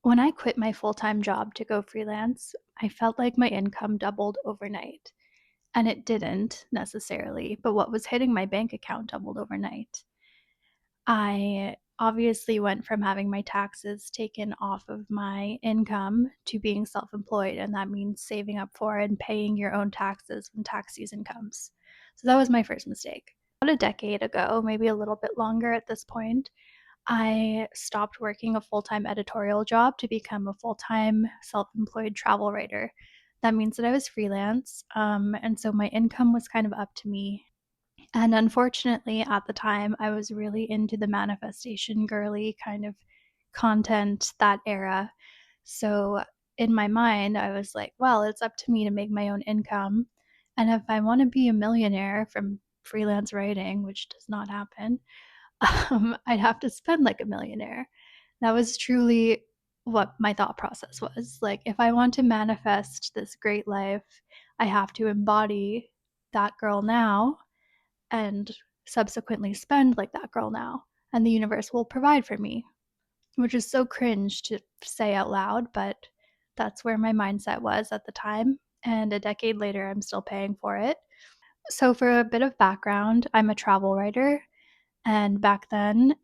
When I quit my full-time job to go freelance, I felt like my income doubled overnight. And it didn't necessarily, but what was hitting my bank account doubled overnight. I obviously went from having my taxes taken off of my income to being self-employed, and that means saving up for and paying your own taxes when tax season comes. So that was my first mistake. About a decade ago, maybe a little bit longer at this point, I stopped working a full-time editorial job to become a full-time self-employed travel writer. That means that I was freelance, and so my income was kind of up to me. And unfortunately, at the time, I was really into the manifestation girly kind of content, that era. So in my mind, I was like, well, it's up to me to make my own income. And if I want to be a millionaire from freelance writing, which does not happen, I'd have to spend like a millionaire. That was truly what my thought process was. Like, if I want to manifest this great life, I have to embody that girl now and subsequently spend like that girl now. And the universe will provide for me, which is so cringe to say out loud, but that's where my mindset was at the time. And a decade later, I'm still paying for it. So, for a bit of background, I'm a travel writer. And back then,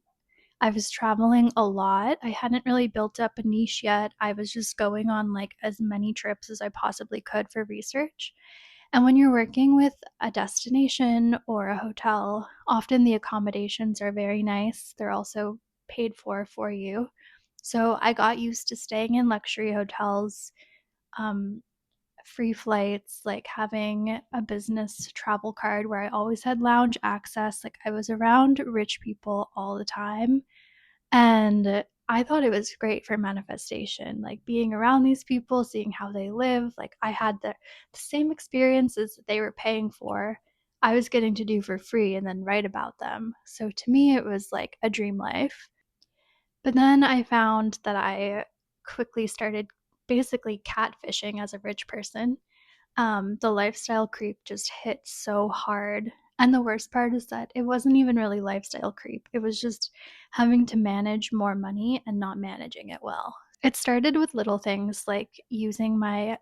I was traveling a lot. I hadn't really built up a niche yet. I was just going on like as many trips as I possibly could for research. And when you're working with a destination or a hotel, often the accommodations are very nice. They're also paid for you. So I got used to staying in luxury hotels, um, free flights, like having a business travel card where I always had lounge access. Like I was around rich people all the time. And I thought it was great for manifestation, like being around these people, seeing how they live. Like I had the same experiences that they were paying for, I was getting to do for free and then write about them. So to me, it was like a dream life. But then I found that I quickly started basically catfishing as a rich person. The lifestyle creep just hit so hard. And the worst part is that it wasn't even really lifestyle creep. It was just having to manage more money and not managing it well. It started with little things like using my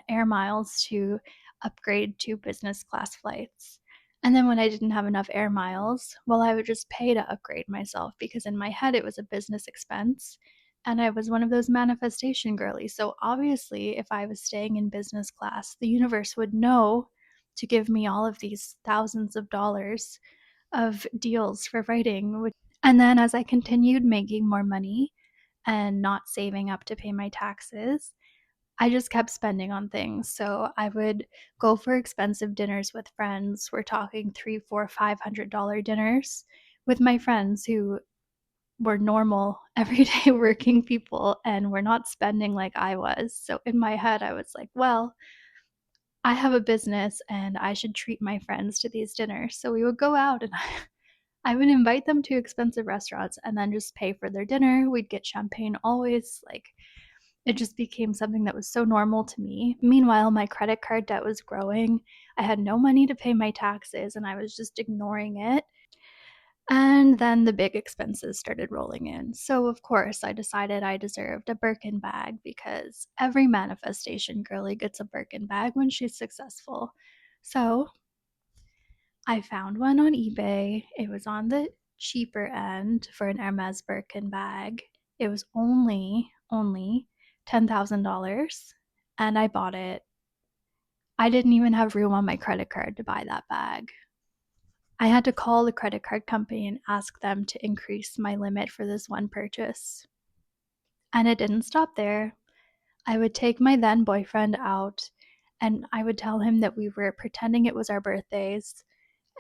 air miles to upgrade to business class flights. And then when I didn't have enough air miles, well, I would just pay to upgrade myself because in my head it was a business expense. And I was one of those manifestation girlies. So obviously, if I was staying in business class, the universe would know to give me all of these thousands of dollars of deals for writing. And then as I continued making more money and not saving up to pay my taxes, I just kept spending on things. So I would go for expensive dinners with friends. We're talking $300, $400, $500 dinners with my friends who were normal, everyday working people and were not spending like I was. So in my head, I was like, well, I have a business and I should treat my friends to these dinners. So we would go out and I would invite them to expensive restaurants and then just pay for their dinner. We'd get champagne always. Like it just became something that was so normal to me. Meanwhile, my credit card debt was growing. I had no money to pay my taxes and I was just ignoring it. And then the big expenses started rolling in. So, of course, I decided I deserved a Birkin bag because every manifestation girly gets a Birkin bag when she's successful. So, I found one on eBay. It was on the cheaper end for an Hermes Birkin bag. It was only $10,000 and I bought it. I didn't even have room on my credit card to buy that bag. I had to call the credit card company and ask them to increase my limit for this one purchase. And it didn't stop there. I would take my then boyfriend out and I would tell him that we were pretending it was our birthdays.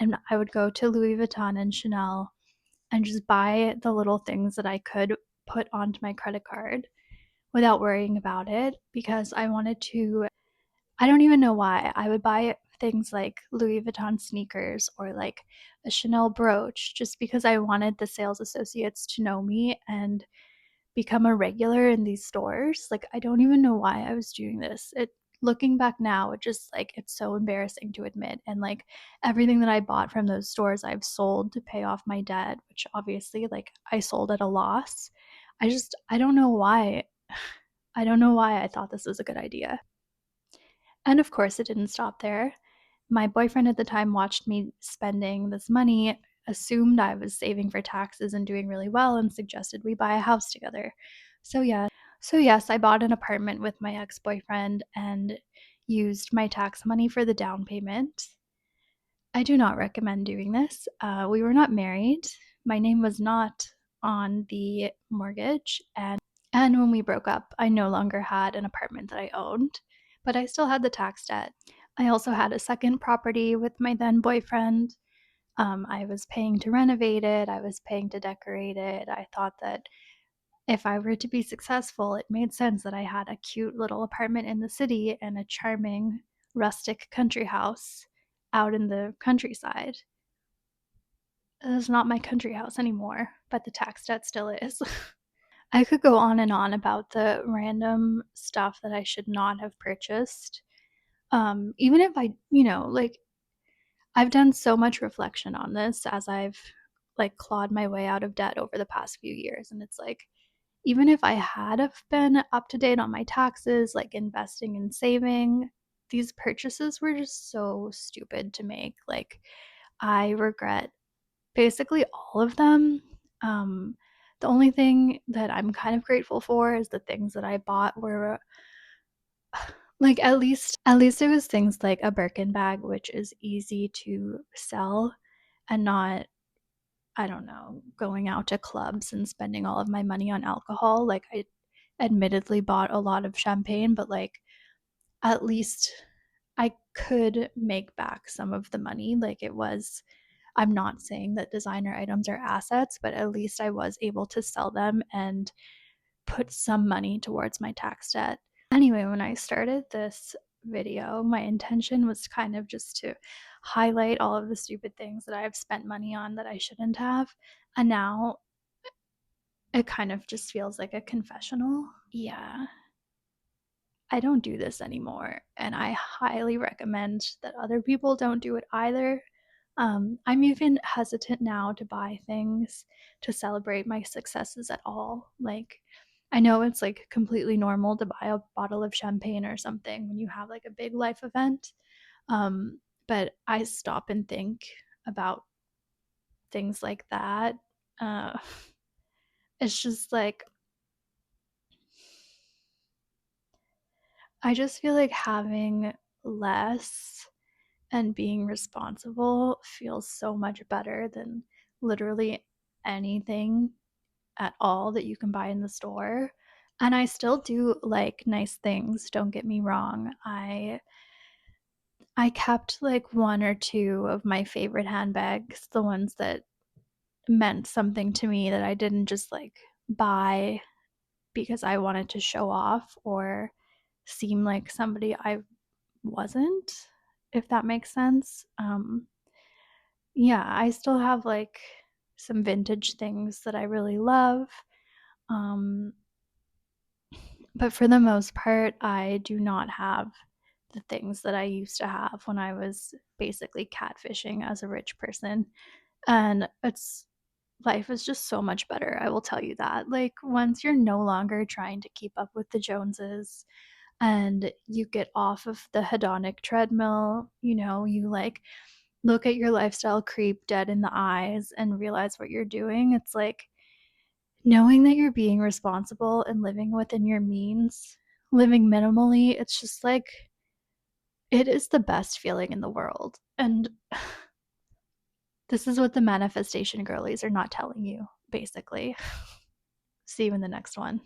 And I would go to Louis Vuitton and Chanel and just buy the little things that I could put onto my credit card without worrying about it because I wanted to. I don't even know why. I would buy things like Louis Vuitton sneakers or like a Chanel brooch just because I wanted the sales associates to know me and become a regular in these stores. Like I don't even know why I was doing this. It looking back now, it just like it's so embarrassing to admit. And like everything that I bought from those stores I've sold to pay off my debt, which obviously like I sold at a loss. I don't know why I don't know why I thought this was a good idea. And of course, it didn't stop there. My boyfriend at the time watched me spending this money, assumed I was saving for taxes and doing really well, and suggested we buy a house together. So, yes, I bought an apartment with my ex-boyfriend and used my tax money for the down payment. I do not recommend doing this. We were not married. My name was not on the mortgage, and when we broke up, I no longer had an apartment that I owned, but I still had the tax debt. I also had a second property with my then boyfriend. I was paying to renovate it, I was paying to decorate it. I thought that if I were to be successful, it made sense that I had a cute little apartment in the city and a charming rustic country house out in the countryside. It is not my country house anymore, but the tax debt still is. I could go on and on about the random stuff that I should not have purchased. Even if I, like, I've done so much reflection on this as I've like clawed my way out of debt over the past few years. And it's like, even if I had have been up to date on my taxes, like investing and saving, these purchases were just so stupid to make. Like, I regret basically all of them. Um, the only thing that I'm kind of grateful for is the things that I bought were like at least it was things like a Birkin bag, which is easy to sell and not, I don't know, going out to clubs and spending all of my money on alcohol. Like, I admittedly bought a lot of champagne, but like at least I could make back some of the money. Like, it was, I'm not saying that designer items are assets, but at least I was able to sell them and put some money towards my tax debt. Anyway, when I started this video, my intention was kind of just to highlight all of the stupid things that I've spent money on that I shouldn't have. And now it kind of just feels like a confessional. Yeah, I don't do this anymore, and I highly recommend that other people don't do it either. I'm even hesitant now to buy things to celebrate my successes at all. Like, I know it's like completely normal to buy a bottle of champagne or something when you have like a big life event. But I stop and think about things like that. Uh, it's just like, I just feel like having less and being responsible feels so much better than literally anything at all that you can buy in the store. And I still do like nice things, don't get me wrong. I kept like one or two of my favorite handbags, the ones that meant something to me that I didn't just like buy because I wanted to show off or seem like somebody I wasn't, if that makes sense. Yeah, I still have like some vintage things that I really love. Um, but for the most part, I do not have the things that I used to have when I was basically catfishing as a rich person. And life is just so much better, I will tell you that. Like, once you're no longer trying to keep up with the Joneses and you get off of the hedonic treadmill, you like look at your lifestyle creep dead in the eyes and realize what you're doing. It's like knowing that you're being responsible and living within your means, living minimally. It's just like, it is the best feeling in the world. And this is what the manifestation girlies are not telling you, basically. See you in the next one.